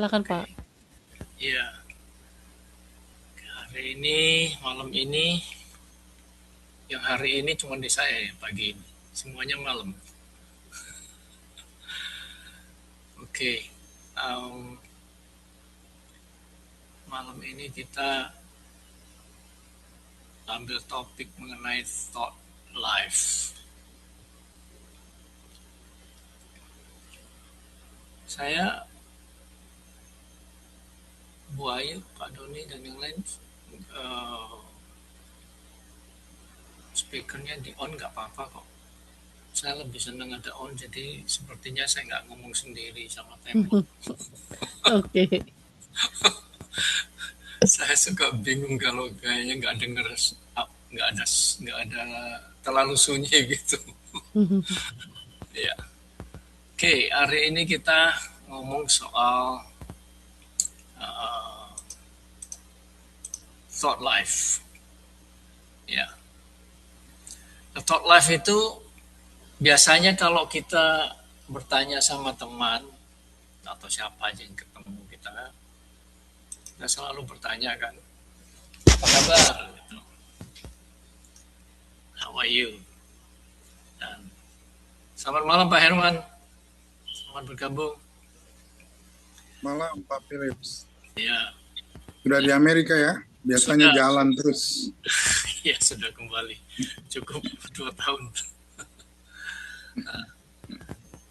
Silakan Oke, Pak. iya. Hari ini, malam ini, yang hari ini cuma di saya ya pagi ini. Semuanya malam. Oke, um, malam ini kita ambil topik mengenai thought life. Saya, Bu Ayu, Pak Doni, dan yang lain, uh, speakernya di on nggak apa-apa kok. Saya lebih senang ada on, jadi sepertinya saya nggak ngomong sendiri sama tembok. Oke. Saya suka bingung kalau kayaknya nggak denger, nggak ada, nggak ada terlalu sunyi gitu. Ya, oke. Hari ini kita ngomong soal uh, thought life. Ya, thought life itu biasanya kalau kita bertanya sama teman atau siapa aja yang ketemu kita selalu bertanya kan, apa kabar? Gitu. How are you? Dan selamat malam Pak Herman, selamat bergabung. Malam Pak Philips. Ya, Sudah di Amerika ya? Biasanya sudah, jalan terus. ya sudah kembali. Cukup 2 tahun.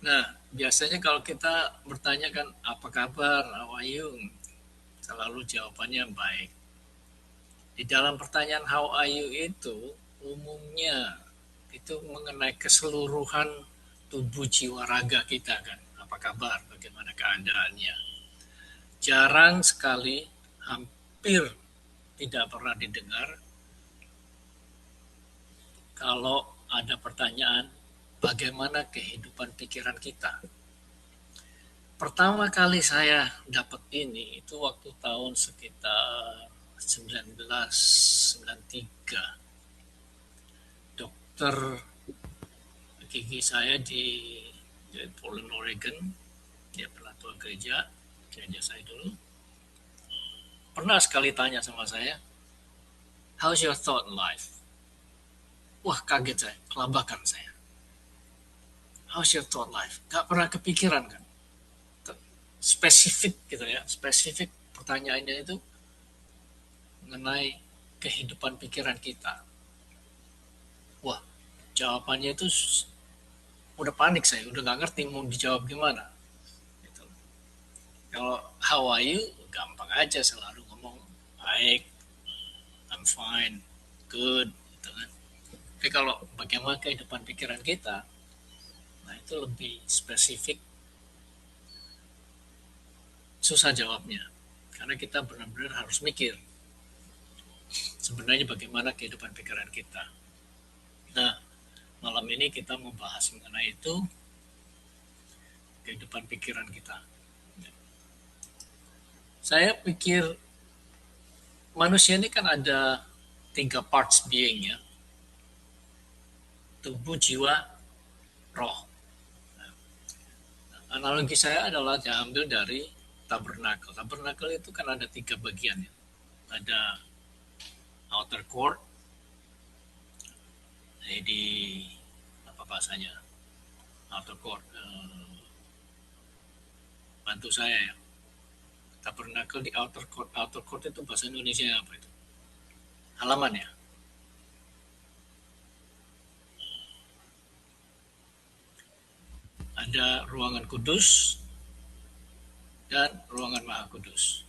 Nah, biasanya kalau kita bertanya kan apa kabar, how are you? Selalu jawabannya baik. Di dalam pertanyaan how are you itu umumnya itu mengenai keseluruhan tubuh jiwa raga kita kan. Apa kabar, bagaimana keadaannya. Jarang sekali, hampir tidak pernah didengar kalau ada pertanyaan bagaimana kehidupan pikiran kita. Pertama kali saya dapat ini itu waktu tahun sekitar 1993. Dokter gigi saya di Portland, Oregon, dia penatua gereja saya dulu. Pernah sekali tanya sama saya, how's your thought life? Wah, kaget saya, kelabakan saya. How's your thought life? Gak pernah kepikiran kan? Spesifik gitu ya, spesifik pertanyaannya itu mengenai kehidupan pikiran kita. Wah, jawabannya itu udah panik saya, udah nggak ngerti mau dijawab gimana. Gitu. Kalau how are you, gampang aja selalu ngomong baik, I'm fine, good, gitu kan. Tapi kalau bagaimana kehidupan pikiran kita, nah itu lebih spesifik, susah jawabnya. Karena kita benar-benar harus mikir sebenarnya bagaimana kehidupan pikiran kita. Nah, malam ini kita membahas mengenai itu, kehidupan pikiran kita. Saya pikir manusia ini kan ada 3 parts being ya. Tubuh, jiwa, roh. Nah, analogi saya adalah diambil dari tabernakel. Tabernakel itu kan ada 3 bagian ya. Ada outer court, jadi apa bahasanya? Outer court, bantu saya ya. Tabernakel di outer court. Outer court itu bahasa Indonesia apa itu? Halaman ya. Ada ruangan kudus dan ruangan maha kudus.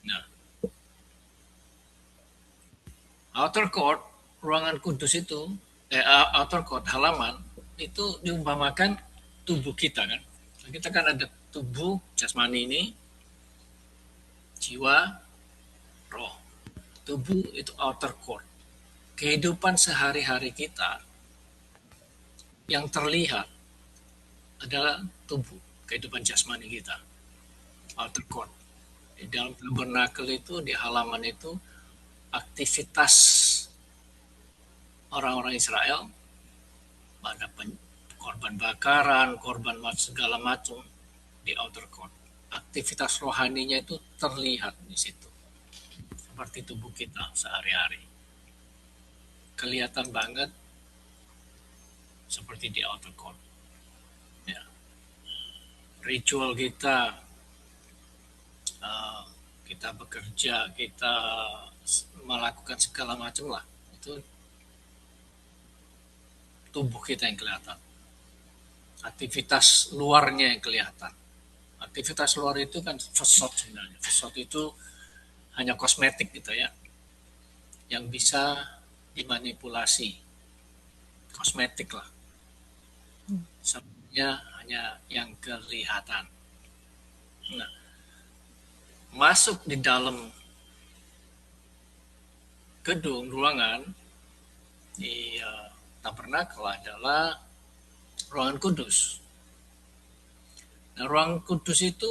Nah, outer court, ruangan kudus itu, outer court, halaman, itu diumpamakan tubuh kita kan. Kita kan ada tubuh jasmani ini, jiwa, roh. Tubuh itu outer court. Kehidupan sehari-hari kita yang terlihat adalah tubuh, kehidupan jasmani kita, outer court. Di dalam tabernakel itu, di halaman itu, aktivitas orang-orang Israel, ada korban bakaran, korban segala macam di outer court. aktivitas rohaninya itu terlihat di situ. Seperti tubuh kita sehari-hari. Kelihatan banget seperti di outer court. Ya. Ritual kita, kita bekerja, kita melakukan segala macam lah. Itu tubuh kita yang kelihatan. Aktivitas luarnya yang kelihatan. Aktivitas luar itu kan facade sebenarnya. Facade itu hanya kosmetik gitu ya, yang bisa dimanipulasi, kosmetik lah. Sebenarnya hanya yang kelihatan. Nah, masuk di dalam gedung ruangan di tabernakel adalah ruangan kudus. Nah, ruangan kudus itu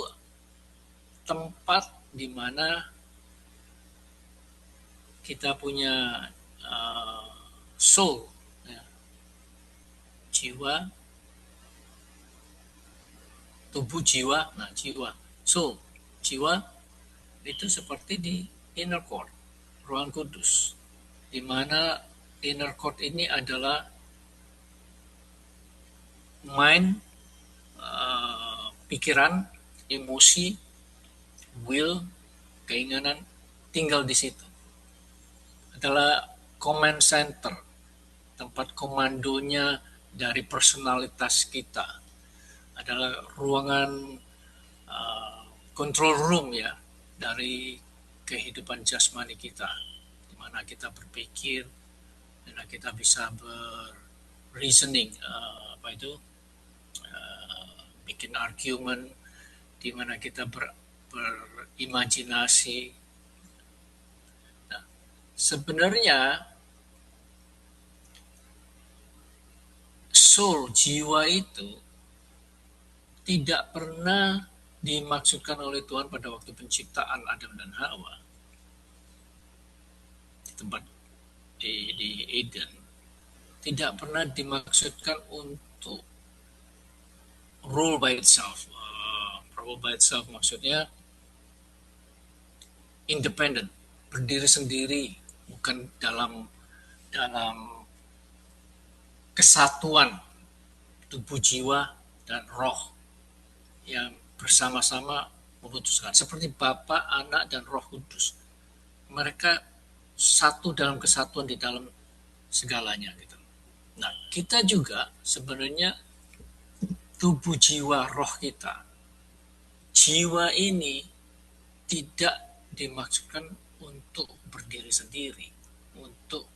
tempat di mana kita punya soul, ya, jiwa, tubuh jiwa, nah jiwa, soul, jiwa itu seperti di inner court, ruang kudus, di mana inner court ini adalah mind, pikiran, emosi, will, keinginan tinggal di situ. Adalah command center, tempat komandonya dari personalitas kita. Adalah ruangan control room ya dari kehidupan jasmani kita, di mana kita berpikir, di mana kita bisa reasoning, bikin argument, di mana kita berimajinasi. Nah, sebenarnya soul, jiwa itu tidak pernah dimaksudkan oleh Tuhan pada waktu penciptaan Adam dan Hawa di tempat di Eden. Tidak pernah dimaksudkan untuk rule by itself. Rule by itself maksudnya independent, berdiri sendiri, bukan dalam kesatuan tubuh, jiwa, dan roh yang bersama-sama memutuskan. Seperti Bapa, Anak, dan Roh Kudus. Mereka satu dalam kesatuan di dalam segalanya. Gitu. Nah, kita juga sebenarnya tubuh, jiwa, roh kita. Jiwa ini tidak dimaksudkan untuk berdiri sendiri, untuk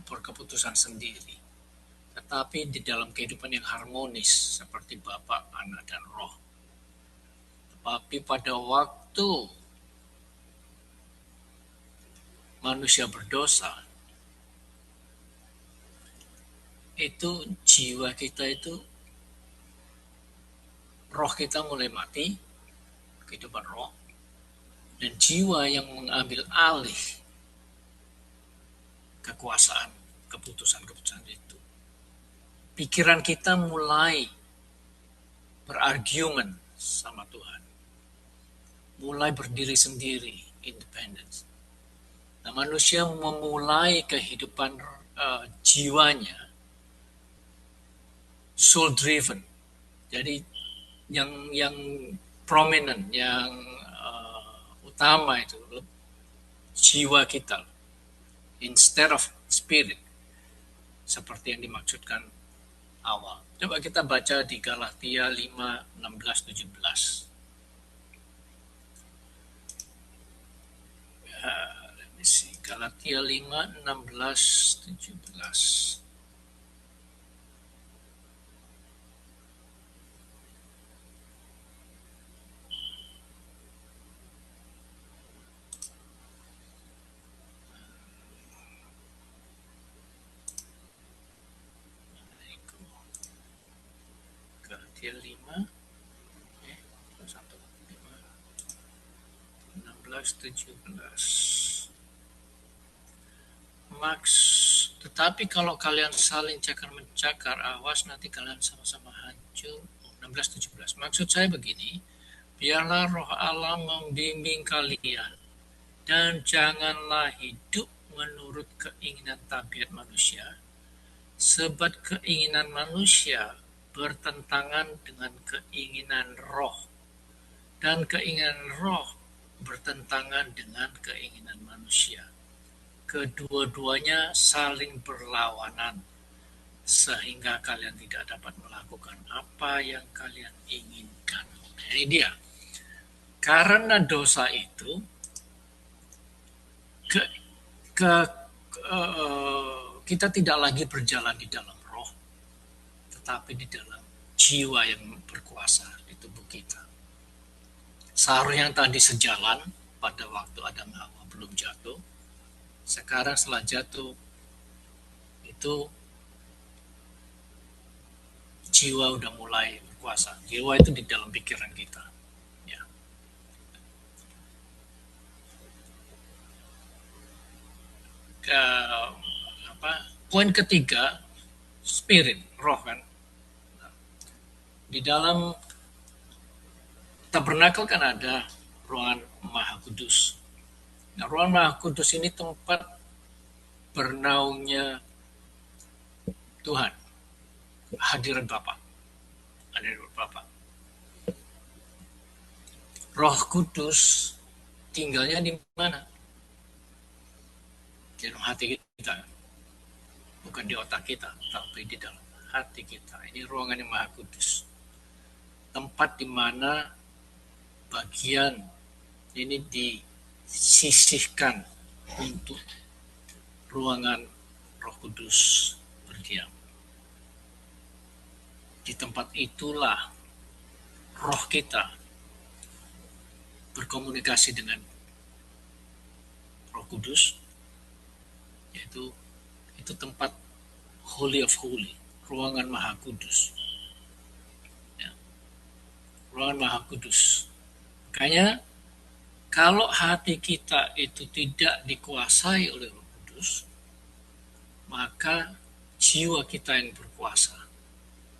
berkeputusan sendiri. Tetapi di dalam kehidupan yang harmonis seperti Bapa, Anak, dan Roh. Tetapi pada waktu manusia berdosa, itu jiwa kita itu, roh kita mulai mati, kehidupan roh, dan jiwa yang mengambil alih kekuasaan, keputusan-keputusan itu. Pikiran kita mulai berargumen sama Tuhan. Mulai berdiri sendiri, independence. Nah, manusia memulai kehidupan jiwanya soul driven. Jadi yang prominent, yang utama itu jiwa kita instead of spirit, seperti yang dimaksudkan awal. Coba kita baca di Galatia 5, 16, 17. Let me see. Galatia 5, 16, 17. Galatia 5, 16, 17. Tetapi kalau kalian saling cakar-mencakar, awas nanti kalian sama-sama hancur. 16, 17. Maksud saya begini, Biarlah roh Allah membimbing kalian, dan janganlah hidup menurut keinginan tabiat manusia, sebab keinginan manusia bertentangan dengan keinginan roh, dan keinginan roh bertentangan dengan keinginan manusia. Kedua-duanya saling berlawanan, sehingga kalian tidak dapat melakukan apa yang kalian inginkan. Nah, ini dia. Karena dosa itu, ke, ke, kita tidak lagi berjalan di dalam roh, tetapi di dalam jiwa yang berkuasa di tubuh kita. Seharusnya yang tadi sejalan pada waktu Adam Hawa belum jatuh, sekarang setelah jatuh, itu jiwa udah mulai berkuasa. Jiwa itu di dalam pikiran kita. Ya. Poin ketiga, spirit, roh kan. Di dalam tabernakel kan ada ruangan Maha Kudus. Nah, ruangan Maha Kudus ini tempat bernaungnya Tuhan, hadirat Bapa. Hadirat Bapa. Roh Kudus tinggalnya di mana? Di dalam hati kita. Bukan di otak kita, tapi di dalam hati kita. Ini ruangan yang Maha Kudus. Tempat di mana bagian ini disisihkan untuk ruangan Roh Kudus berdiam. Di tempat itulah roh kita berkomunikasi dengan Roh Kudus, yaitu itu tempat Holy of Holy, ruangan Maha Kudus. Ya. Ruangan Maha Kudus. Makanya kalau hati kita itu tidak dikuasai oleh Roh Kudus, maka jiwa kita yang berkuasa.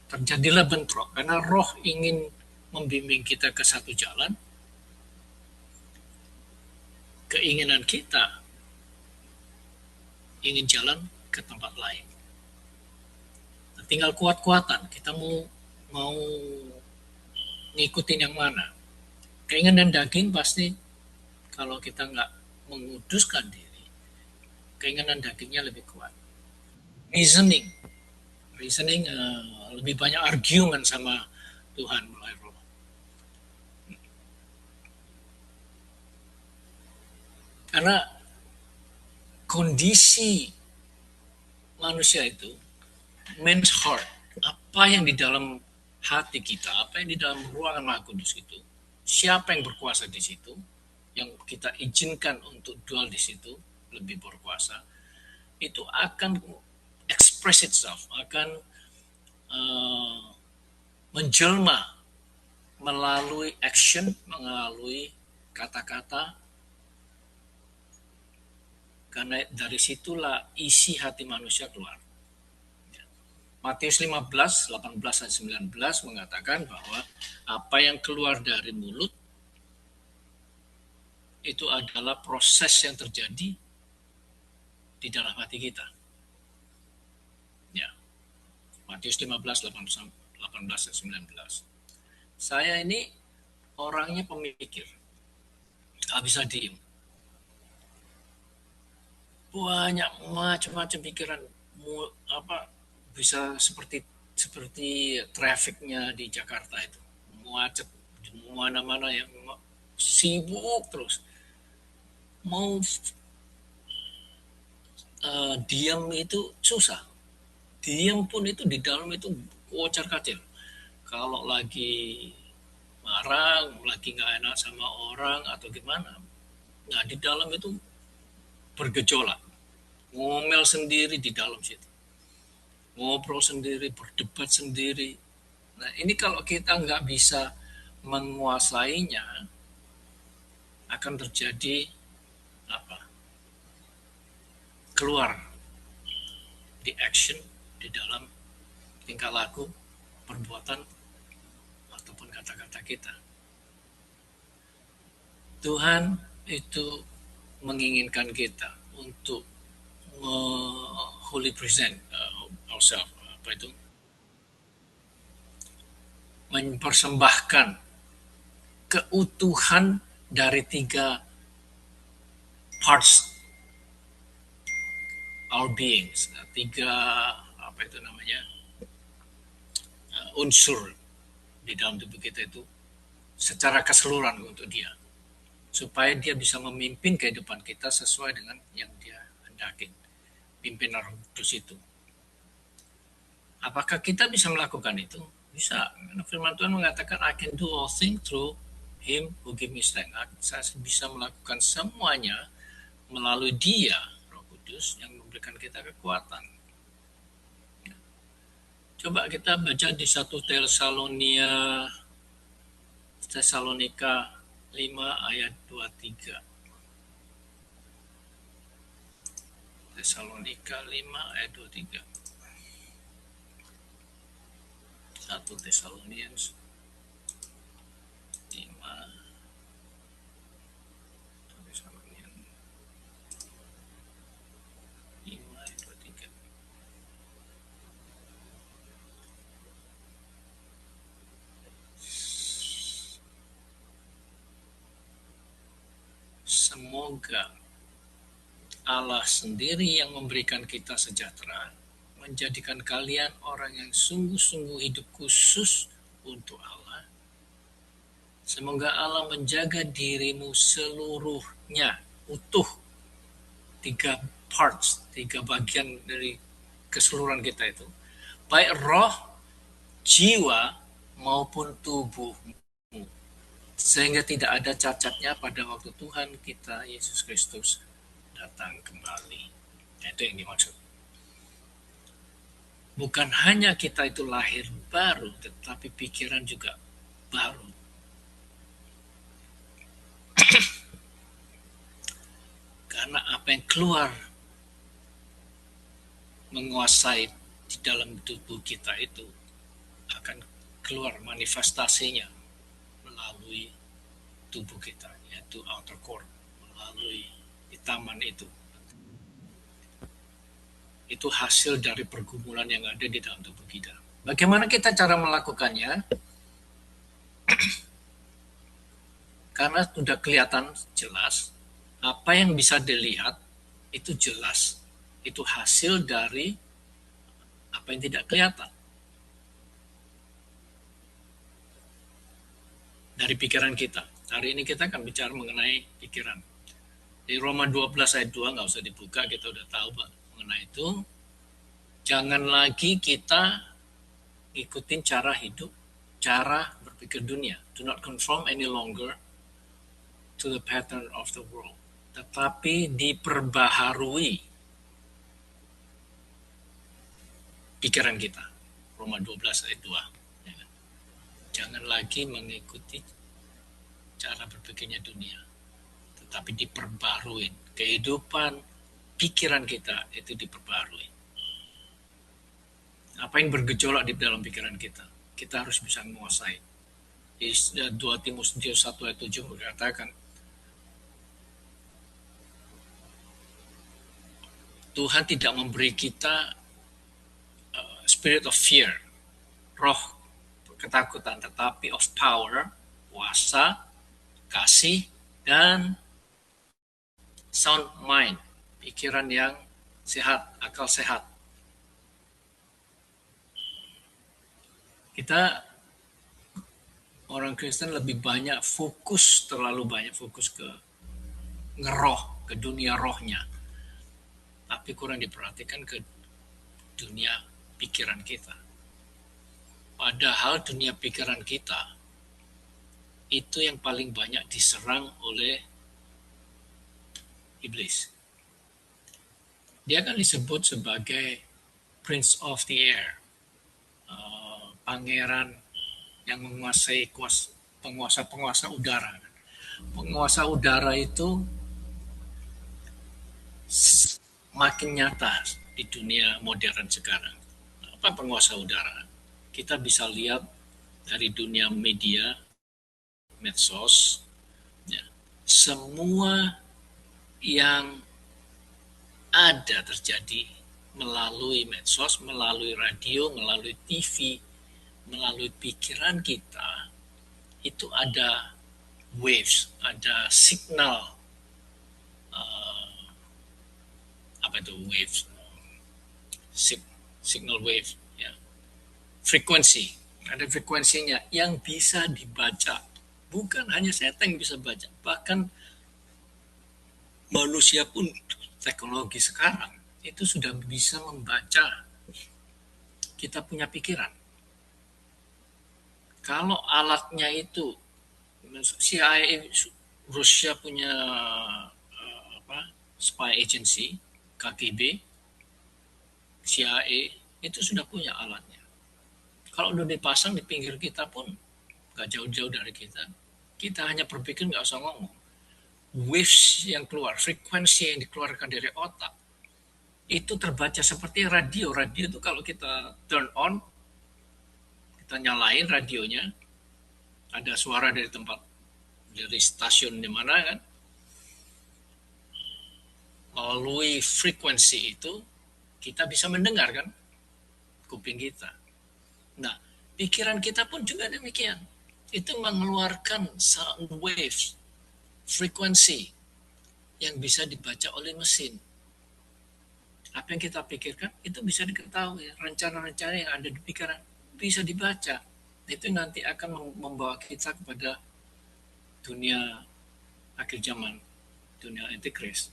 Terjadilah bentrok karena roh ingin membimbing kita ke satu jalan, keinginan kita ingin jalan ke tempat lain. Nah, tinggal kuat-kuatan, kita mau ngikutin yang mana. Keinginan daging pasti kalau kita nggak menguduskan diri, keinginan dagingnya lebih kuat. Reasoning lebih banyak argument sama Tuhan melalui roh. Karena kondisi manusia itu, man's heart, apa yang di dalam hati kita, apa yang di dalam ruangan Maha Kudus itu, siapa yang berkuasa di situ, yang kita izinkan untuk dual di situ, lebih berkuasa, itu akan express itself, akan menjelma melalui action, melalui kata-kata, karena dari situlah isi hati manusia keluar. Matius 15, 18 dan 19 mengatakan bahwa apa yang keluar dari mulut itu adalah proses yang terjadi di dalam hati kita. Ya. Matius 15, 18 dan 19. Saya ini orangnya pemikir, nggak bisa diem. Banyak macam-macam pikiran, bisa seperti trafiknya di Jakarta itu, macet di mana-mana, yang sibuk terus. Mau diam itu susah. Diam pun itu di dalam itu kocar-kacir. Kalau lagi marah, lagi nggak enak sama orang atau gimana, nah di dalam itu bergejolak, ngomel sendiri di dalam situ, ngobrol sendiri, berdebat sendiri. Nah ini kalau kita nggak bisa menguasainya, akan terjadi keluar di action, di dalam tingkah laku, perbuatan, ataupun kata-kata kita. Tuhan itu menginginkan kita untuk wholly present ourselves, mempersembahkan keutuhan dari 3 parts our beings, 3 unsur di dalam tubuh kita itu secara keseluruhan untuk dia, supaya dia bisa memimpin kehidupan kita sesuai dengan yang dia hendaki, pimpinan Roh Kudus itu. Apakah kita bisa melakukan itu? Bisa. Firman Tuhan mengatakan, I can do all things through Him who give me strength. Saya bisa melakukan semuanya melalui Dia, Roh Kudus, yang memberikan kita kekuatan. Coba kita baca di 1 Tesalonika 5 ayat 23. Tesalonika 5 ayat 23. 1 Thessalonians 5 ayat 23. Semoga Allah sendiri yang memberikan kita sejahtera, menjadikan kalian orang yang sungguh-sungguh hidup khusus untuk Allah. Semoga Allah menjaga dirimu seluruhnya, utuh, 3 parts, 3 bagian dari keseluruhan kita itu, baik roh, jiwa, maupun tubuhmu, sehingga tidak ada cacatnya pada waktu Tuhan kita Yesus Kristus datang kembali. Itu yang dimaksud. Bukan hanya kita itu lahir baru, tetapi pikiran juga baru. Karena apa yang keluar menguasai di dalam tubuh kita itu akan keluar manifestasinya melalui tubuh kita, yaitu outer court, melalui di taman itu. Itu hasil dari pergumulan yang ada di dalam tubuh kita. Bagaimana kita cara melakukannya? Karena sudah kelihatan jelas, apa yang bisa dilihat itu jelas. Itu hasil dari apa yang tidak kelihatan. Dari pikiran kita. Hari ini kita akan bicara mengenai pikiran. Di Roma 12 ayat 2, nggak usah dibuka, kita udah tahu mengenai itu. Jangan lagi kita ikutin cara hidup, cara berpikir dunia. Do not conform any longer to the pattern of the world. Tetapi diperbaharui pikiran kita. Roma 12 ayat 2. Jangan lagi mengikuti cara berpikirnya dunia, tetapi diperbarui. Kehidupan pikiran kita itu diperbarui. Apa yang bergejolak di dalam pikiran kita? Kita harus bisa menguasai. Di 2 Timotius 1 ayat 7 berkatakan, Tuhan tidak memberi kita spirit of fear, roh ketakutan, tetapi of power, kuasa, kasih, dan sound mind, pikiran yang sehat, akal sehat. Kita orang Kristen lebih banyak terlalu banyak fokus ke ngeroh, ke dunia rohnya. Tapi kurang diperhatikan ke dunia pikiran kita. Padahal dunia pikiran kita itu yang paling banyak diserang oleh iblis. Dia kan disebut sebagai Prince of the Air, pangeran yang menguasai penguasa udara. Penguasa udara itu makin nyata di dunia modern sekarang. Apa penguasa udara? Kita bisa lihat dari dunia media, medsos, ya, semua yang ada terjadi melalui medsos, melalui radio, melalui TV, melalui pikiran kita, itu ada waves, ada signal, apa itu waves, signal wave, ya, frekuensi, ada frekuensinya yang bisa dibaca. Bukan hanya setan yang bisa baca, bahkan manusia pun teknologi sekarang itu sudah bisa membaca kita punya pikiran. Kalau alatnya itu CIA, Rusia punya spy agency, KGB, CIA itu sudah punya alatnya. Kalau udah dipasang di pinggir kita pun nggak jauh-jauh dari kita. Kita hanya berpikir, nggak usah ngomong. Waves yang keluar, frekuensi yang dikeluarkan dari otak, itu terbaca seperti radio. Radio itu kalau kita turn on, kita nyalain radionya, ada suara dari tempat, dari stasiun di mana kan, melalui frekuensi itu kita bisa mendengar kan, kuping kita. Nah, pikiran kita pun juga demikian. Itu mengeluarkan sound waves, frekuensi yang bisa dibaca oleh mesin. Apa yang kita pikirkan itu bisa diketahui. Rencana-rencana yang ada di pikiran bisa dibaca. Itu nanti akan membawa kita kepada dunia akhir zaman, dunia antikris.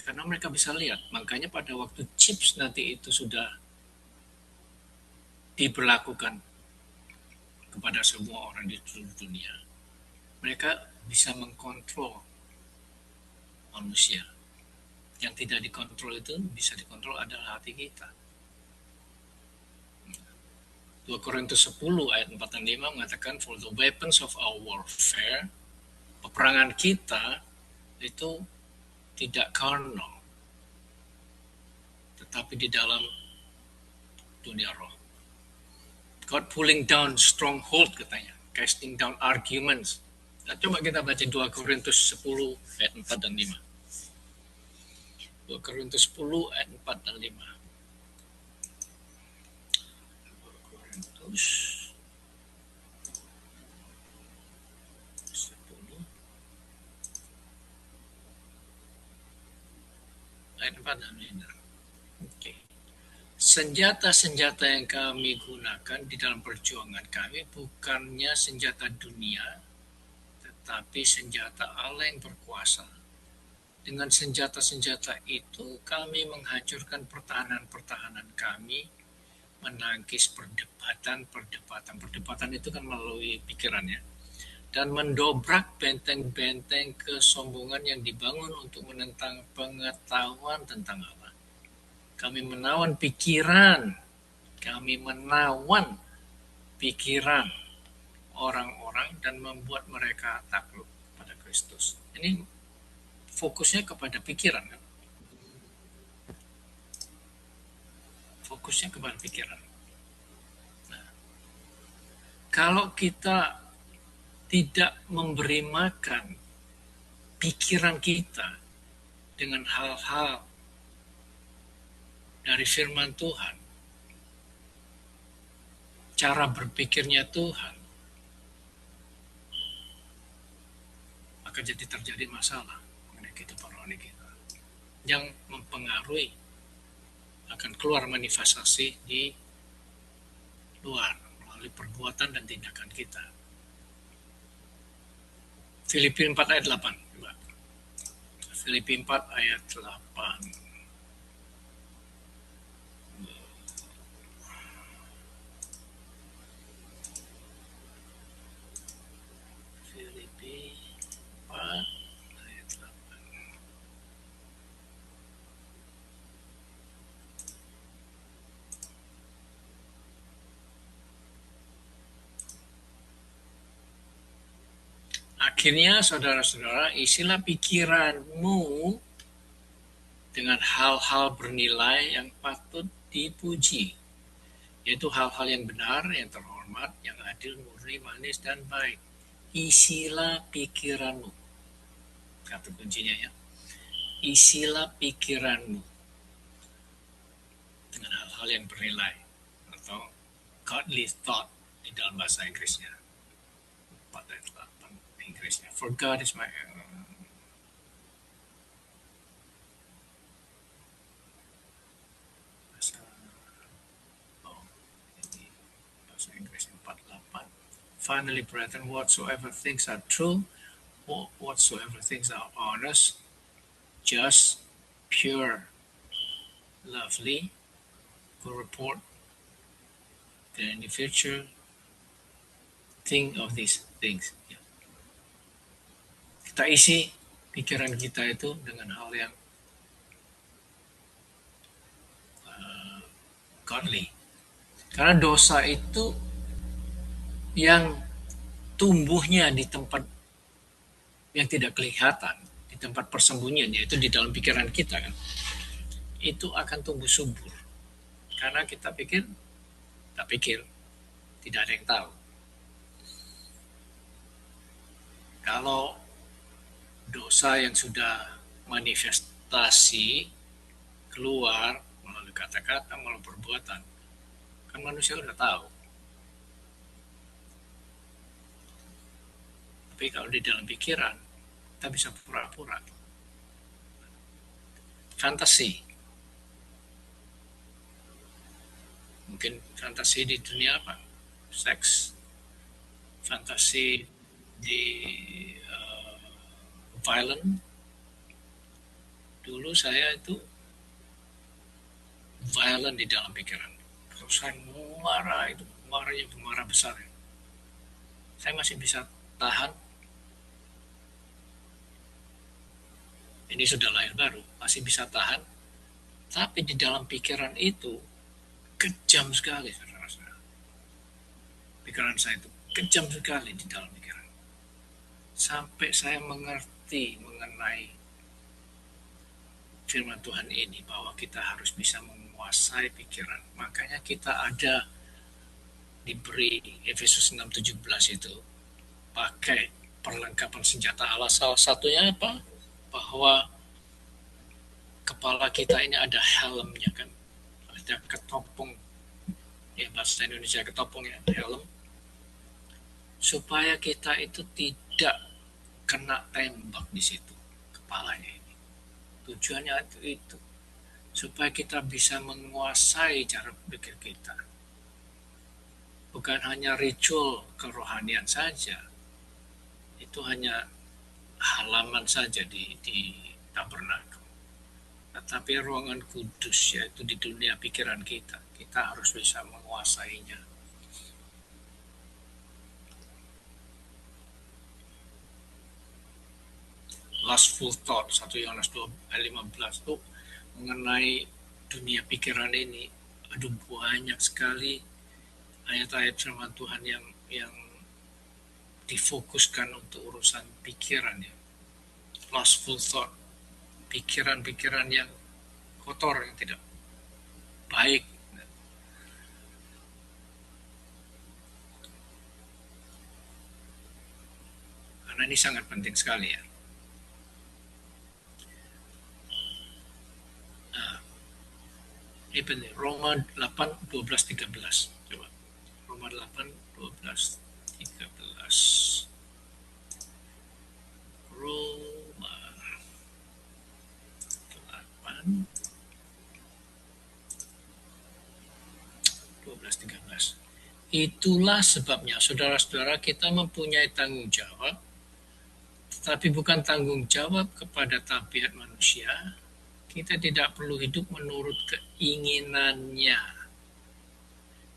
Karena mereka bisa lihat. Makanya pada waktu chips nanti itu sudah diberlakukan kepada semua orang di seluruh dunia, mereka bisa mengkontrol manusia. Yang tidak dikontrol itu bisa dikontrol adalah hati kita. 2 Korintus 10 ayat 4 dan 5 mengatakan, for the weapons of our warfare, peperangan kita itu tidak carnal, tetapi di dalam dunia roh. God pulling down stronghold katanya, casting down arguments. Nah, coba kita baca 2 Korintus 10 ayat 4 dan 5. 2 Korintus 10 ayat 4 dan 5. 2 Korintus 10 ayat 4 dan 5. Oke. Senjata-senjata yang kami gunakan di dalam perjuangan kami bukannya senjata dunia, tetapi senjata Allah yang berkuasa. Dengan senjata-senjata itu kami menghancurkan pertahanan-pertahanan kami, menangkis perdebatan itu kan melalui pikirannya, dan mendobrak benteng-benteng kesombongan yang dibangun untuk menentang pengetahuan tentang Allah. Kami menawan pikiran orang-orang dan membuat mereka takluk pada Kristus. Ini fokusnya kepada pikiran kan? Fokusnya kepada pikiran. Nah, kalau kita tidak memberi makan pikiran kita dengan hal-hal dari firman Tuhan, cara berpikirnya Tuhan, maka jadi terjadi masalah mengenai kehidupan rohani kita yang mempengaruhi akan keluar manifestasi di luar melalui perbuatan dan tindakan kita. Filipi 4 ayat 8. Filipi 4 ayat 8. Filipi 4 ayat 8. Akhirnya saudara-saudara, isilah pikiranmu dengan hal-hal bernilai yang patut dipuji, yaitu hal-hal yang benar, yang terhormat, yang adil, murni, manis, dan baik. Isilah pikiranmu. kata kuncinya ya. Isilah pikiranmu dengan hal-hal yang bernilai atau godly thought di dalam bahasa Inggrisnya. 4 ayat 8 Inggrisnya. For God is my bahasa Inggris 48. Finally, brethren, whatsoever things are true, whatsoever things are honest, just, pure, lovely, good report, then in the future, think of these things. Kita isi pikiran kita itu dengan hal yang godly. Karena dosa itu yang tumbuhnya di tempat yang tidak kelihatan, di tempat persembunyian, yaitu di dalam pikiran kita kan, itu akan tumbuh subur. Karena kita pikir, tidak ada yang tahu. Kalau dosa yang sudah manifestasi keluar melalui kata-kata, melalui perbuatan, kan manusia udah tahu. Tapi kalau di dalam pikiran, kita bisa pura-pura. Fantasi. Mungkin fantasi di dunia apa? Seks. Fantasi di violent. Dulu saya itu violent di dalam pikiran. Kalau saya marah itu, marah besar. Saya masih bisa tahan. Ini sudah lahir baru, masih bisa tahan. Tapi di dalam pikiran itu kejam sekali, saudara-saudara. Pikiran saya itu kejam sekali di dalam pikiran. Sampai saya mengerti mengenai firman Tuhan ini bahwa kita harus bisa menguasai pikiran. Makanya kita ada diberi Efesus 6:17 itu pakai perlengkapan senjata Allah. Salah satunya apa? Bahwa kepala kita ini ada helmnya kan, ada ketopong, ya bahasa Indonesia ketopong ya, helm, supaya kita itu tidak kena tembak di situ kepalanya ini. Tujuannya itu supaya kita bisa menguasai cara berpikir kita. Bukan hanya ritual kerohanian saja, itu hanya halaman saja di tabernakel. Tetapi ruangan kudus, yaitu di dunia pikiran kita, kita harus bisa menguasainya. Lustful thought, 1 Yohanes 2:15 itu mengenai dunia pikiran ini. Aduh, banyak sekali ayat-ayat firman Tuhan yang difokuskan untuk urusan pikiran ya. Lustful thought, pikiran-pikiran yang kotor, yang tidak baik. Karena ini sangat penting sekali ya. Ini penting. Roma 8:12-13. Coba. Roma 8:12-13. Roma 8:12-13. Itulah sebabnya, saudara-saudara, kita mempunyai tanggung jawab, tetapi bukan tanggung jawab kepada tabiat manusia. Kita tidak perlu hidup menurut keinginannya.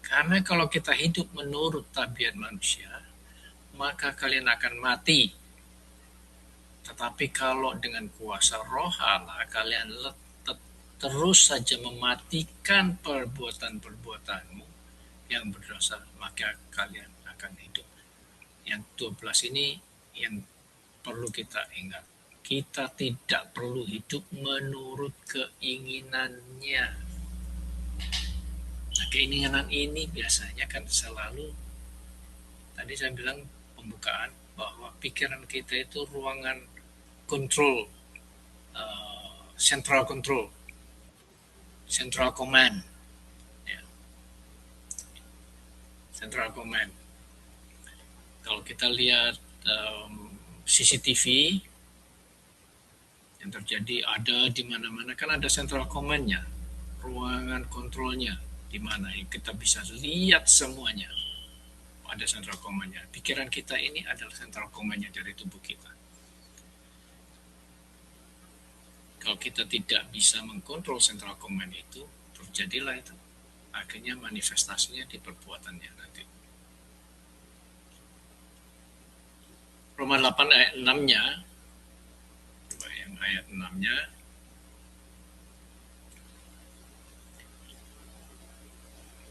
Karena kalau kita hidup menurut tabiat manusia, maka kalian akan mati. Tetapi kalau dengan kuasa Roh Allah, kalian terus saja mematikan perbuatan-perbuatanmu yang berdosa, maka kalian akan hidup. Yang 12 ini yang perlu kita ingat. Kita tidak perlu hidup menurut keinginannya. Nah, keinginan ini biasanya kan selalu, tadi saya bilang pembukaan, bahwa pikiran kita itu ruangan control, central control, central command, ya. Central command. Kalau kita lihat CCTV yang terjadi ada di mana-mana, kan ada central command-nya, ruangan kontrolnya di mana kita bisa lihat semuanya. Ada central command-nya. Pikiran kita ini adalah central command-nya dari tubuh kita. Kalau kita tidak bisa mengkontrol central command itu, terjadilah itu. Akhirnya manifestasinya di perbuatannya nanti. Roma 8 ayat 6-nya, yang ayat 6-nya,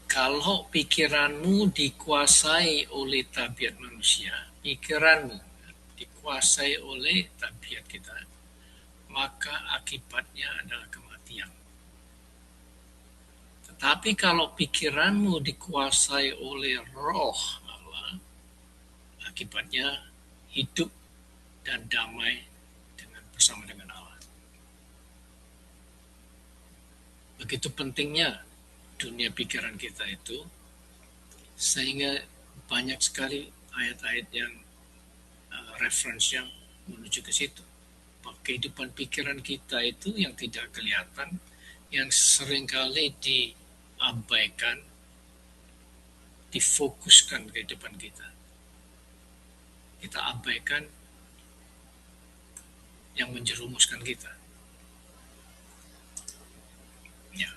kalau pikiranmu dikuasai oleh tabiat manusia, pikiranmu dikuasai oleh tabiat kita, maka akibatnya adalah kematian. Tetapi kalau pikiranmu dikuasai oleh roh Allah, akibatnya hidup dan damai bersama dengan Allah. Begitu pentingnya dunia pikiran kita itu, sehingga banyak sekali ayat-ayat yang reference yang menuju ke situ. Kehidupan pikiran kita itu yang tidak kelihatan, yang seringkali diabaikan, difokuskan kehidupan kita. Kita abaikan yang menjerumuskan kita. Ya.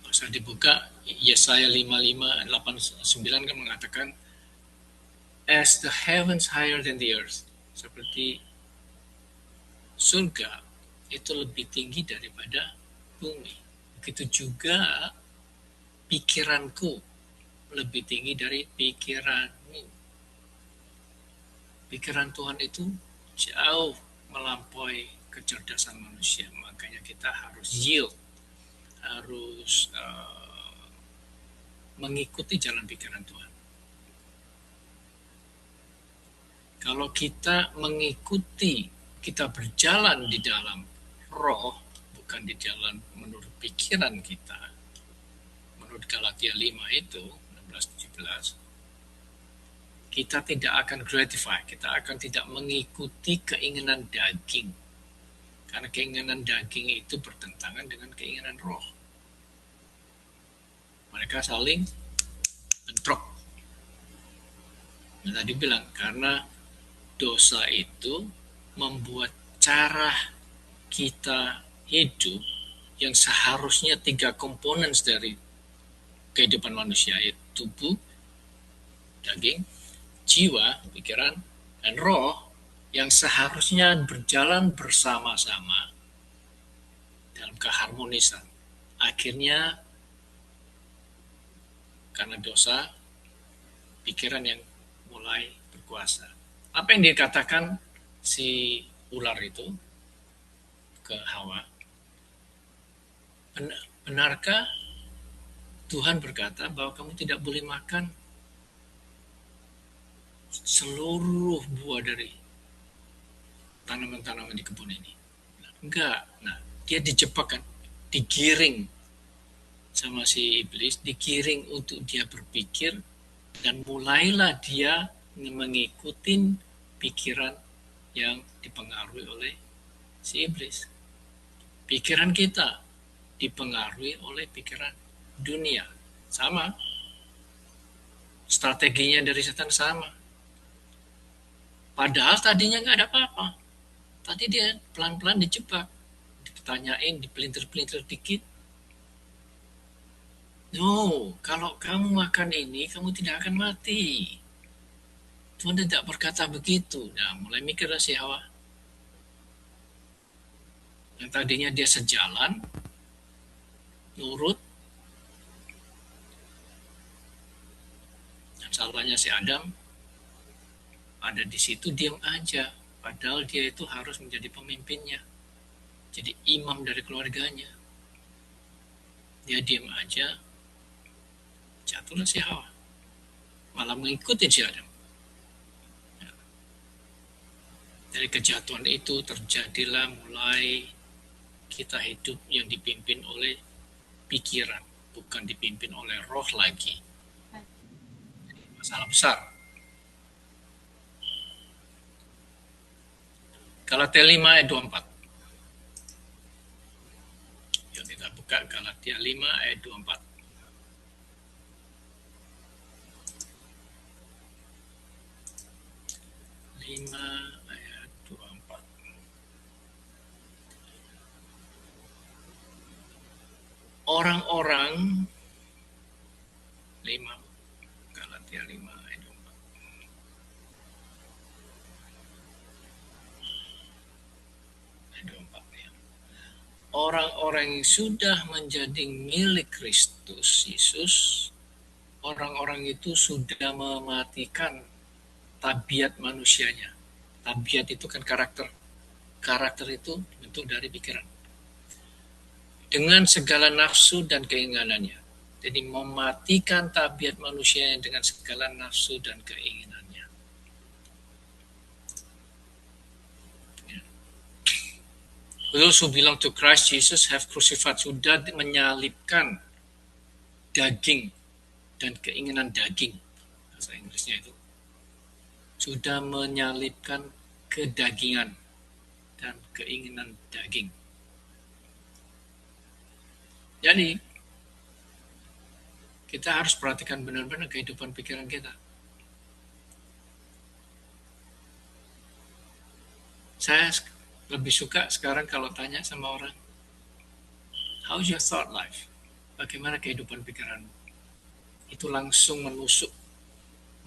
Masa dibuka Yesaya 55, 8, 9 kan mengatakan, as the heavens higher than the earth, seperti surga itu lebih tinggi daripada bumi. Begitu juga pikiranku lebih tinggi dari pikiranmu. Pikiran Tuhan itu jauh melampaui kecerdasan manusia. Makanya kita harus yield, harus mengikuti jalan pikiran Tuhan. Kalau kita mengikuti, kita berjalan di dalam roh, bukan di jalan menurut pikiran kita. Menurut Galatia 5 itu, 16-17, kita tidak akan gratify, kita akan tidak mengikuti keinginan daging. Karena keinginan daging itu bertentangan dengan keinginan roh. Mereka saling bentrok. Nah, tadi bilang, karena dosa itu membuat cara kita hidup yang seharusnya 3 komponen dari kehidupan manusia, yaitu tubuh, daging, jiwa, pikiran, dan roh, yang seharusnya berjalan bersama-sama dalam keharmonisan. Akhirnya karena dosa, pikiran yang mulai berkuasa. Apa yang dikatakan si ular itu ke Hawa? Benarkah Tuhan berkata bahwa kamu tidak boleh makan seluruh buah dari tanaman-tanaman di kebun ini? Enggak. Nah, dia dijebak kan, digiring sama si iblis, digiring untuk dia berpikir, dan mulailah dia mengikuti pikiran yang dipengaruhi oleh si iblis. Pikiran kita dipengaruhi oleh pikiran dunia. Sama. Strateginya dari setan sama. Padahal tadinya nggak ada apa-apa. Tadi dia pelan-pelan dijebak. Ditanyain, dipelintir-pelintir dikit. No, kalau kamu makan ini, kamu tidak akan mati. Tuhan tidak berkata begitu. Nah, mulai mikirlah si Hawa. Yang tadinya dia sejalan, nurut. Dan salahnya si Adam ada di situ diam aja. Padahal dia itu harus menjadi pemimpinnya. Jadi imam dari keluarganya. Dia diam aja. Jatuhlah si Hawa. Malah mengikuti si Adam. Dari kejatuhan itu terjadilah mulai kita hidup yang dipimpin oleh pikiran, bukan dipimpin oleh roh lagi. Masalah besar. Galatia 5 ayat 24. Yuk kita buka Galatia 5 ayat 24. Ayat 24. Orang-orang 5 Galatia 5 ayat 24. Ayat 24 ya. Orang-orang yang sudah menjadi milik Kristus Yesus, orang-orang itu sudah mematikan tabiat manusianya. Tabiat itu kan karakter. Karakter itu bentuk dari pikiran. Dengan segala nafsu dan keinginannya. Jadi mematikan tabiat manusia dengan segala nafsu dan keinginannya. Those who belong to Christ Jesus have crucified, sudah menyalibkan daging dan keinginan daging. Bahasa Inggrisnya itu. Sudah menyalibkan kedagingan dan keinginan daging. Jadi, kita harus perhatikan benar-benar kehidupan pikiran kita. Saya lebih suka sekarang kalau tanya sama orang, how's your thought life? Bagaimana kehidupan pikiranmu? Itu langsung menusuk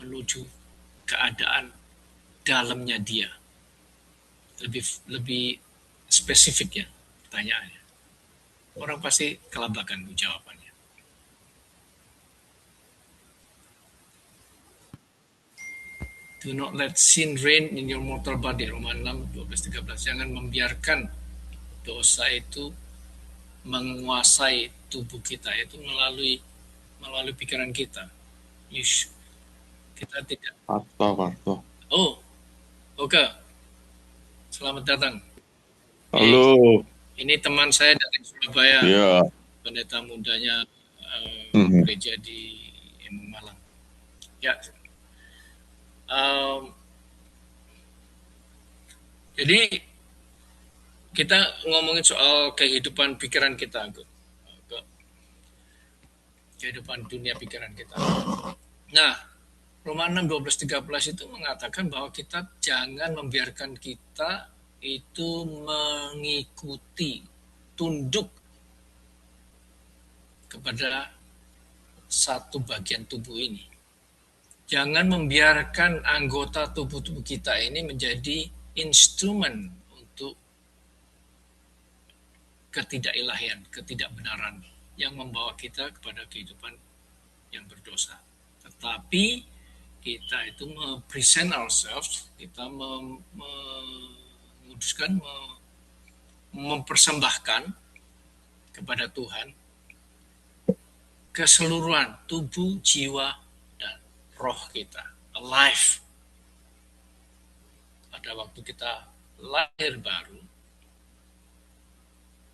menuju keadaan dalamnya dia. Lebih spesifik ya pertanyaannya. Orang pasti kelabakan jawabannya. Do not let sin reign in your mortal body. Roma 6, 12, 13. Jangan membiarkan dosa itu menguasai tubuh kita, yaitu melalui pikiran kita. Kita tidak. Parto. Oh, oke. Selamat datang. Halo. Ini teman saya dari Surabaya. Iya. Pendeta mudanya gereja di Malang. Ya. Jadi kita ngomongin soal kehidupan pikiran kita, kehidupan dunia pikiran kita. Nah, Roma 6, 12, 13 itu mengatakan bahwa kita jangan membiarkan kita itu mengikuti, tunduk kepada satu bagian tubuh ini. Jangan membiarkan anggota tubuh kita ini menjadi instrumen untuk ketidakilahian, ketidakbenaran yang membawa kita kepada kehidupan yang berdosa. Tetapi kita itu present ourselves, kita menguduskan, mempersembahkan kepada Tuhan keseluruhan tubuh, jiwa, dan roh kita, alive. Pada waktu kita lahir baru,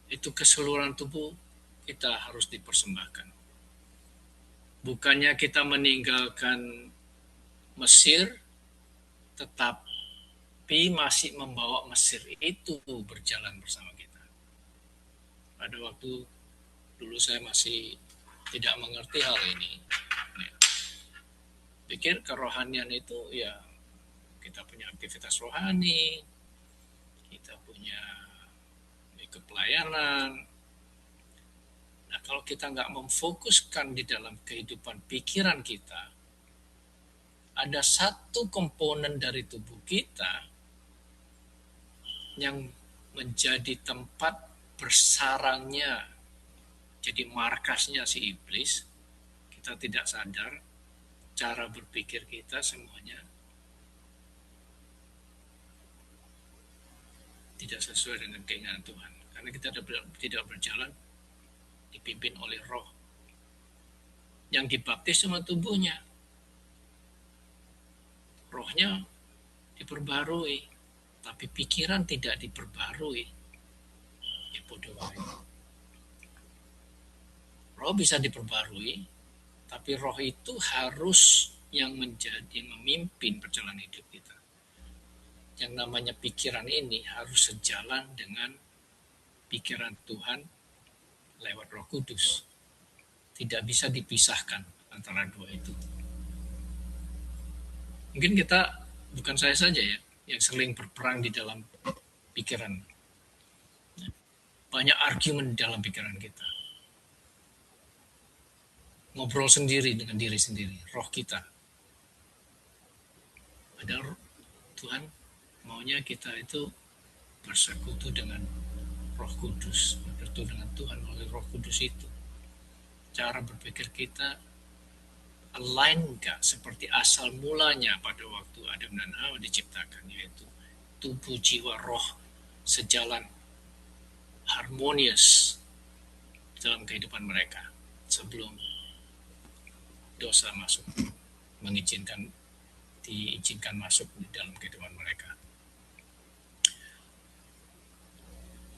itu keseluruhan tubuh kita harus dipersembahkan. Bukannya kita meninggalkan Mesir, tetapi masih membawa Mesir itu berjalan bersama kita. Pada waktu dulu saya masih tidak mengerti hal ini. Pikir kerohanian itu ya kita punya aktivitas rohani, kita punya kepelayanan. Nah, kalau kita nggak memfokuskan di dalam kehidupan pikiran kita, ada satu komponen dari tubuh kita yang menjadi tempat bersarangnya, jadi markasnya si iblis. Kita tidak sadar, cara berpikir kita semuanya tidak sesuai dengan keinginan Tuhan. Karena kita tidak berjalan dipimpin oleh roh yang dibaptis sama tubuhnya. Rohnya diperbarui, tapi pikiran tidak diperbarui, ya bodoh wae. Roh bisa diperbarui, tapi roh itu harus yang menjadi memimpin perjalanan hidup kita. Yang namanya pikiran ini harus sejalan dengan pikiran Tuhan lewat Roh Kudus. Tidak bisa dipisahkan antara dua itu. Mungkin kita, bukan saya saja ya, yang sering berperang di dalam pikiran. Banyak argumen di dalam pikiran kita. Ngobrol sendiri dengan diri sendiri, roh kita. Padahal Tuhan maunya kita itu bersekutu dengan Roh Kudus, bersekutu dengan Tuhan melalui Roh Kudus itu. Cara berpikir kita align nggak seperti asal mulanya pada waktu Adam dan Hawa diciptakan, yaitu tubuh, jiwa, roh sejalan harmonious dalam kehidupan mereka sebelum dosa masuk, diizinkan masuk di dalam kehidupan mereka.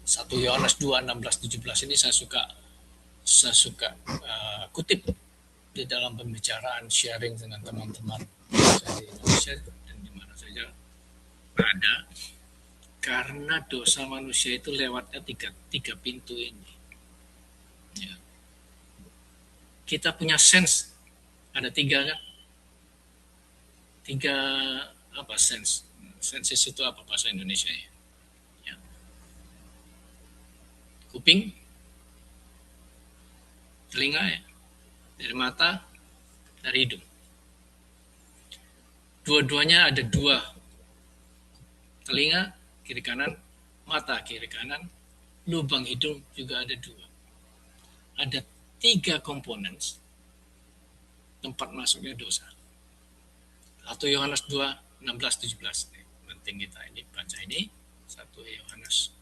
1 Yohanes 2, 16, 17 ini saya suka kutip di dalam pembicaraan sharing dengan teman-teman saya di Indonesia dan di mana saja ada, karena dosa manusia itu lewatnya tiga pintu ini. Ya. Kita punya sense, ada tiga kan? Tiga apa sense? Senses itu apa bahasa Indonesia ya? Ya. Kuping, telinga ya, dari mata, dari hidung. Dua-duanya ada dua, telinga kiri kanan, mata kiri kanan, lubang hidung juga ada dua. Ada 3 komponen tempat masuknya dosa. 1 Yohanes 2, 16, 17. Penting kita ini baca ini. 1 Yohanes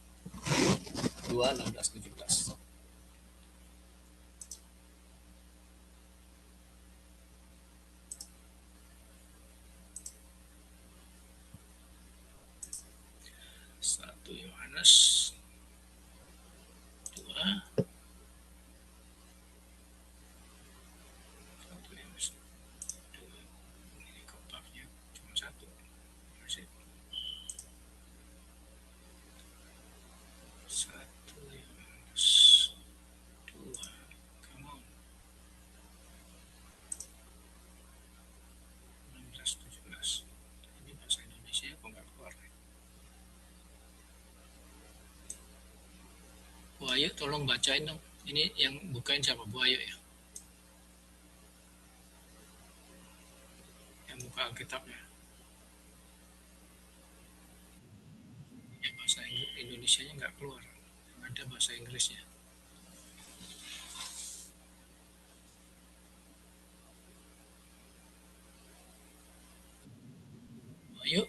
2, 16, 17. Yohanes 2 ini kompaknya cuma 1. 1 Yohanes 2, come on, 16, 17. Ini bahasa Indonesia kok nggak keluar. Bu Ayu tolong bacain dong. Ini yang bukain siapa? Bu Ayu ya? Yang buka Alkitabnya. Ya bahasa Indonesianya nggak keluar. Ada bahasa Inggrisnya. Bu Ayu?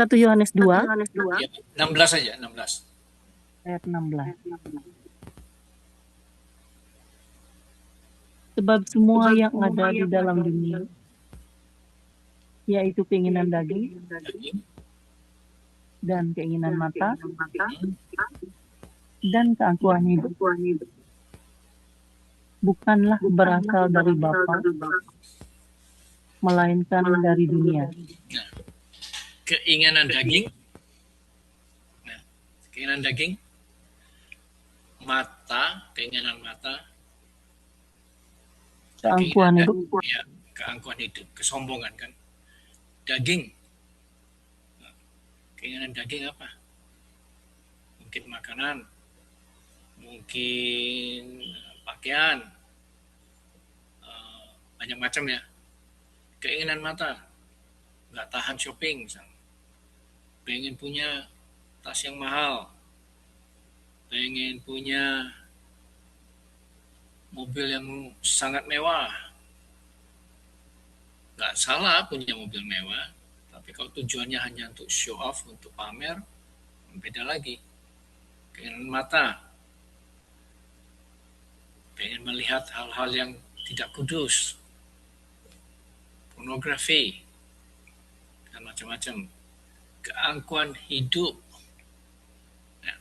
1 Yohanes 2 Ya, 16 saja, 16. ayat 16. Sebab semua yang ada di dalam dunia, yaitu keinginan daging dan keinginan mata dan keangkuhan hidup, bukanlah berasal dari Bapa, melainkan dari dunia. Nah, keinginan daging, mata, keinginan mata, Keangkuhan hidup, ya, keangkuhan hidup, kesombongan kan. Daging, keinginan daging apa? Mungkin makanan, mungkin pakaian, banyak macam ya. Keinginan mata, nggak tahan shopping misalnya. Pengen punya tas yang mahal, pengen punya mobil yang sangat mewah. Nggak salah punya mobil mewah, tapi kalau tujuannya hanya untuk show off, untuk pamer, beda lagi. Keinginan mata, pengen melihat hal-hal yang tidak kudus, pornografi, dan macam-macam. keangkuhan hidup. Nah,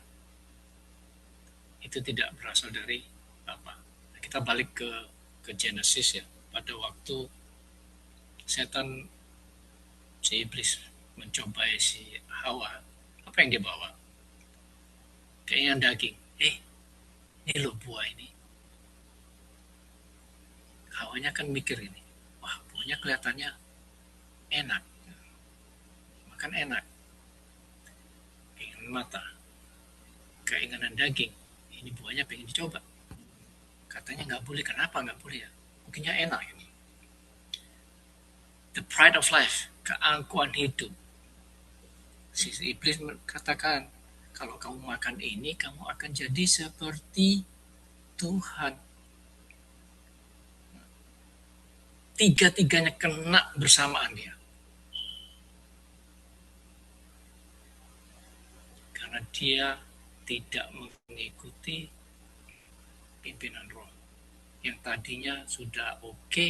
itu tidak berasal dari Bapa. Kita balik ke Genesis ya. Pada waktu setan, si iblis mencobai si Hawa, apa yang dia bawa? Keinginan daging. Ini loh buah ini. Hawanya kan mikir ini. Wah, buahnya kelihatannya enak. Makan enak. Keinginan mata. Keinginan daging. Ini buahnya pengen dicoba. Katanya nggak boleh. Kenapa nggak boleh ya? Mungkinnya enak ini. The pride of life. Keangkuhan hidup. Si iblis katakan, kalau kamu makan ini, kamu akan jadi seperti Tuhan. Tiga-tiganya kena bersamaan dia. Karena dia tidak mengikuti pimpinan roh. Yang tadinya sudah oke,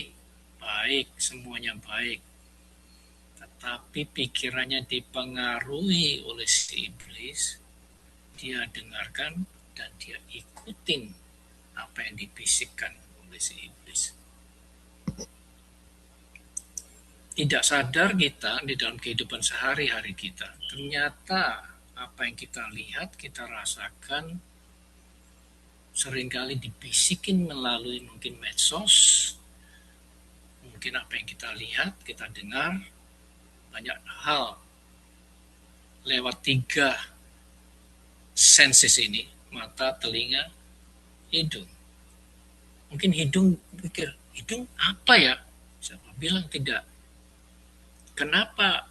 baik, semuanya baik. Tetapi pikirannya dipengaruhi oleh si iblis. Dia dengarkan dan dia ikutin apa yang dibisikkan oleh si iblis. Tidak sadar kita di dalam kehidupan sehari-hari kita, ternyata apa yang kita lihat, kita rasakan seringkali dibisikin melalui mungkin medsos, mungkin apa yang kita lihat, kita dengar, banyak hal lewat 3 senses ini, mata, telinga, hidung. Mungkin hidung pikir, hidung apa ya? Siapa bilang tidak? Kenapa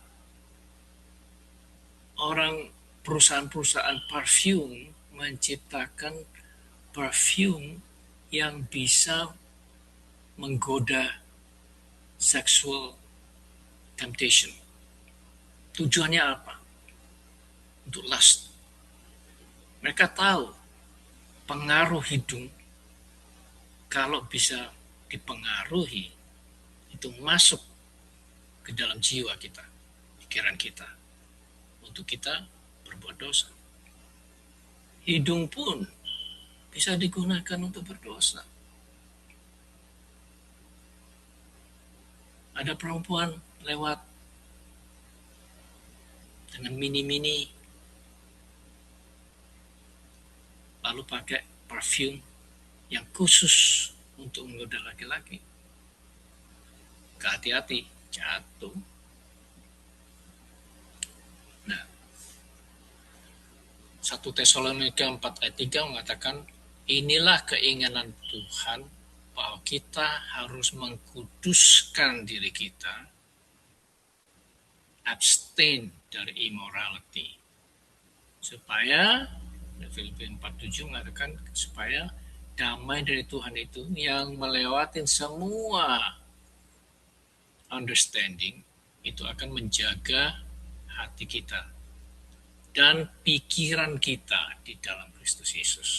perusahaan-perusahaan parfum menciptakan parfum yang bisa menggoda sexual temptation? Tujuannya apa? Untuk lust. Mereka tahu pengaruh hidung kalau bisa dipengaruhi itu masuk ke dalam jiwa kita, pikiran kita, untuk kita berbuat dosa. Hidung pun bisa digunakan untuk berdosa. Ada perempuan lewat dengan mini-mini, lalu pakai parfum yang khusus untuk menggoda laki-laki. Hati-hati, jatuh. Nah, 1 Tesalonika 4 ayat 3 mengatakan, inilah keinginan Tuhan bahwa kita harus mengkuduskan diri kita, abstain dari immorality, supaya Filipi 4:7 mengatakan supaya damai dari Tuhan itu yang melewati semua understanding itu akan menjaga hati kita dan pikiran kita di dalam Kristus Yesus.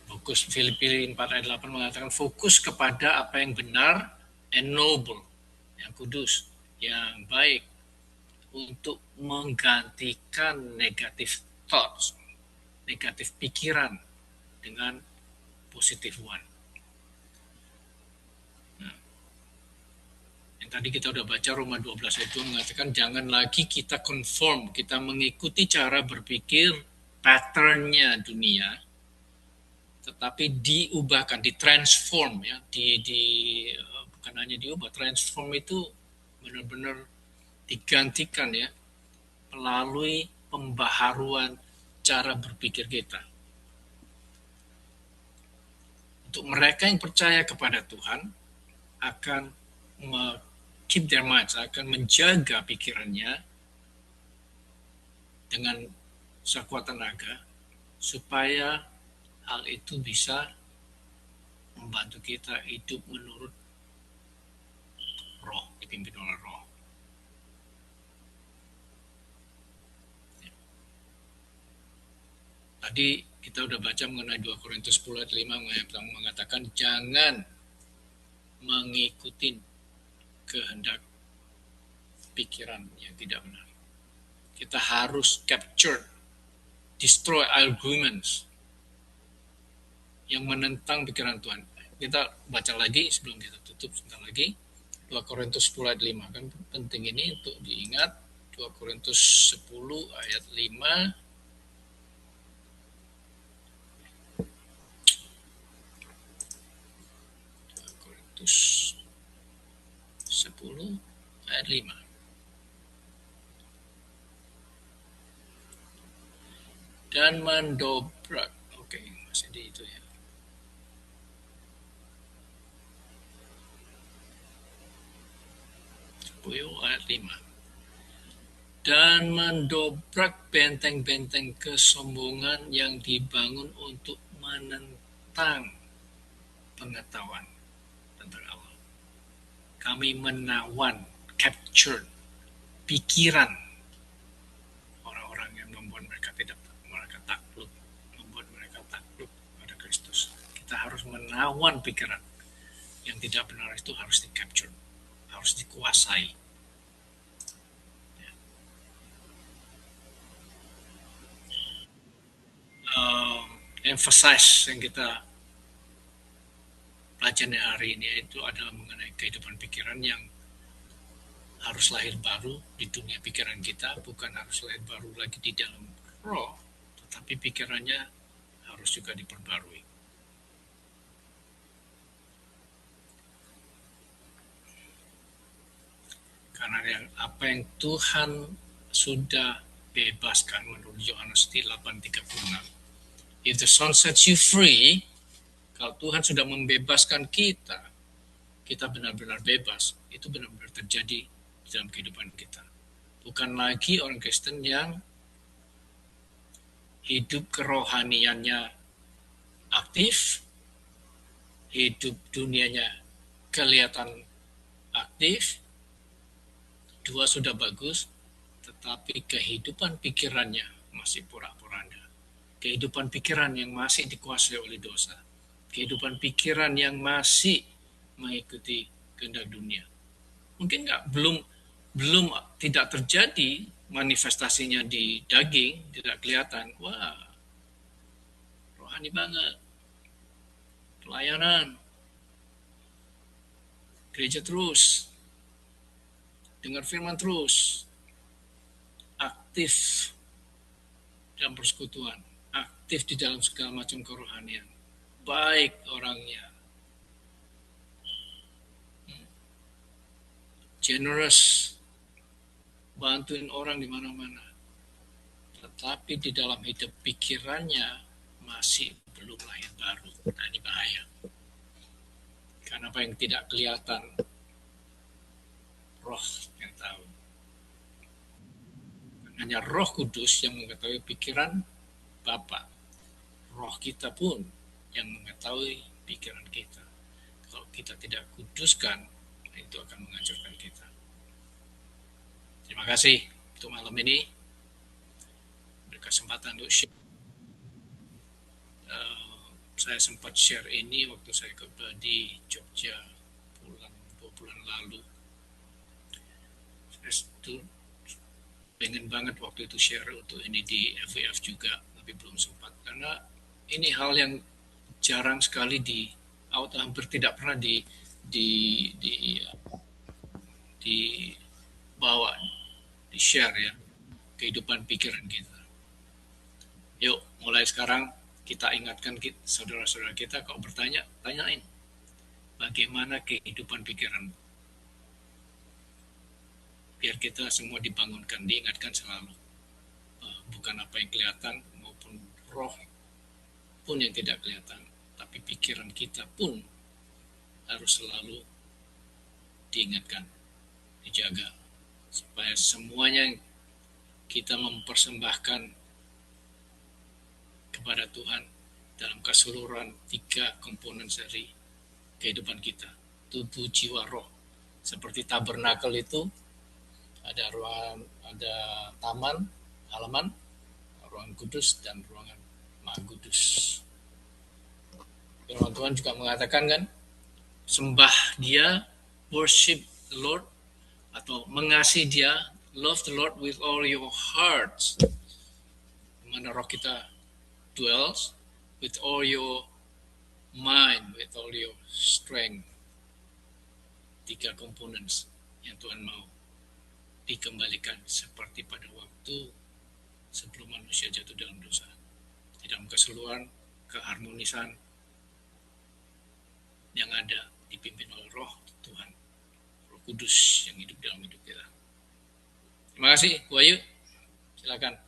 Fokus Filipi 4 ayat 8 mengatakan fokus kepada apa yang benar and noble, yang kudus, yang baik, untuk menggantikan negative thoughts, negatif pikiran dengan positive one. Nah, yang tadi kita udah baca Roma 12 itu mengatakan jangan lagi kita conform, kita mengikuti cara berpikir patternnya dunia, tetapi diubahkan, ditransform ya, bukan hanya diubah, transform itu benar-benar digantikan ya melalui pembaharuan cara berpikir kita. Untuk mereka yang percaya kepada Tuhan akan keep their minds, akan menjaga pikirannya dengan sekuat tenaga supaya hal itu bisa membantu kita hidup menurut roh, dipimpin oleh roh. Tadi kita udah baca mengenai 2 Korintus 10 ayat 5 mengatakan jangan mengikuti kehendak pikiran yang tidak benar. Kita harus capture, destroy arguments yang menentang pikiran Tuhan. Kita baca lagi sebelum kita tutup sebentar lagi. 2 Korintus 10 ayat 5. Kan penting ini untuk diingat. 2 Korintus 10 ayat 5. Korintus 10 ayat 5. Dan mendobrak. Oke, masih di itu ya. Ayat 5. Dan mendobrak benteng-benteng kesombongan yang dibangun untuk menentang pengetahuan tentang Allah. Kami menawan, capture pikiran orang-orang yang membuat mereka takluk, membuat mereka takluk pada Kristus. Kita harus menawan pikiran yang tidak benar itu, harus di-capture, harus dikuasai. Emphasize yang kita pelajari hari ini itu adalah mengenai kehidupan pikiran yang harus lahir baru di dunia pikiran kita, bukan harus lahir baru lagi di dalam roh, tetapi pikirannya harus juga diperbarui. Karena apa yang Tuhan sudah bebaskan menurut Yohanes 8:36. If the Son sets you free, kalau Tuhan sudah membebaskan kita, kita benar-benar bebas. Itu benar-benar terjadi di dalam kehidupan kita. Bukan lagi orang Kristen yang hidup kerohaniannya aktif, hidup dunianya kelihatan aktif, dua sudah bagus, tetapi kehidupan pikirannya masih pura-poranda. Kehidupan pikiran yang masih dikuasai oleh dosa. Kehidupan pikiran yang masih mengikuti kehendak dunia. Mungkin belum tidak terjadi manifestasinya di daging, tidak kelihatan. Wah, rohani banget. Pelayanan. Gereja terus. Dengar firman terus. Aktif dalam persekutuan. Aktif di dalam segala macam kerohanian. Baik orangnya. Generous. Bantuin orang di mana-mana. Tetapi di dalam hidup pikirannya masih belum lahir baru. Nah, ini bahaya. Karena apa yang tidak kelihatan, roh yang tahu. Hanya Roh Kudus yang mengetahui pikiran Bapa. Roh kita pun yang mengetahui pikiran kita. Kalau kita tidak kuduskan, itu akan menghancurkan kita. Terima kasih untuk malam ini. Berkesempatan untuk share. Saya sempat share ini waktu saya di Jogja 2 bulan lalu. Saya pengen banget waktu itu share untuk ini di FWF juga, tapi belum sempat karena ini hal yang jarang sekali atau hampir tidak pernah dibawa, di share ya, kehidupan pikiran kita. Yuk, mulai sekarang kita ingatkan saudara-saudara kita, kalau bertanya, tanyain bagaimana kehidupan pikiran. Biar kita semua dibangunkan, diingatkan selalu. Bukan apa yang kelihatan maupun roh pun yang tidak kelihatan. Tapi pikiran kita pun harus selalu diingatkan, dijaga. Supaya semuanya kita mempersembahkan kepada Tuhan dalam keseluruhan 3 komponen dari kehidupan kita. Tubuh, jiwa, roh. Seperti tabernakel itu, ada ruangan, ada taman, halaman, ruangan kudus, dan ruangan maha kudus. Firman Tuhan juga mengatakan kan, sembah Dia, worship the Lord, atau mengasihi Dia, love the Lord with all your hearts, di mana roh kita dwells, with all your mind, with all your strength. 3 components yang Tuhan mau dikembalikan seperti pada waktu sebelum manusia jatuh dalam dosa. Di dalam keseluruhan, keharmonisan yang ada dipimpin oleh roh Tuhan, roh kudus yang hidup dalam hidup kita. Terima kasih, Bu Ayu. Silakan.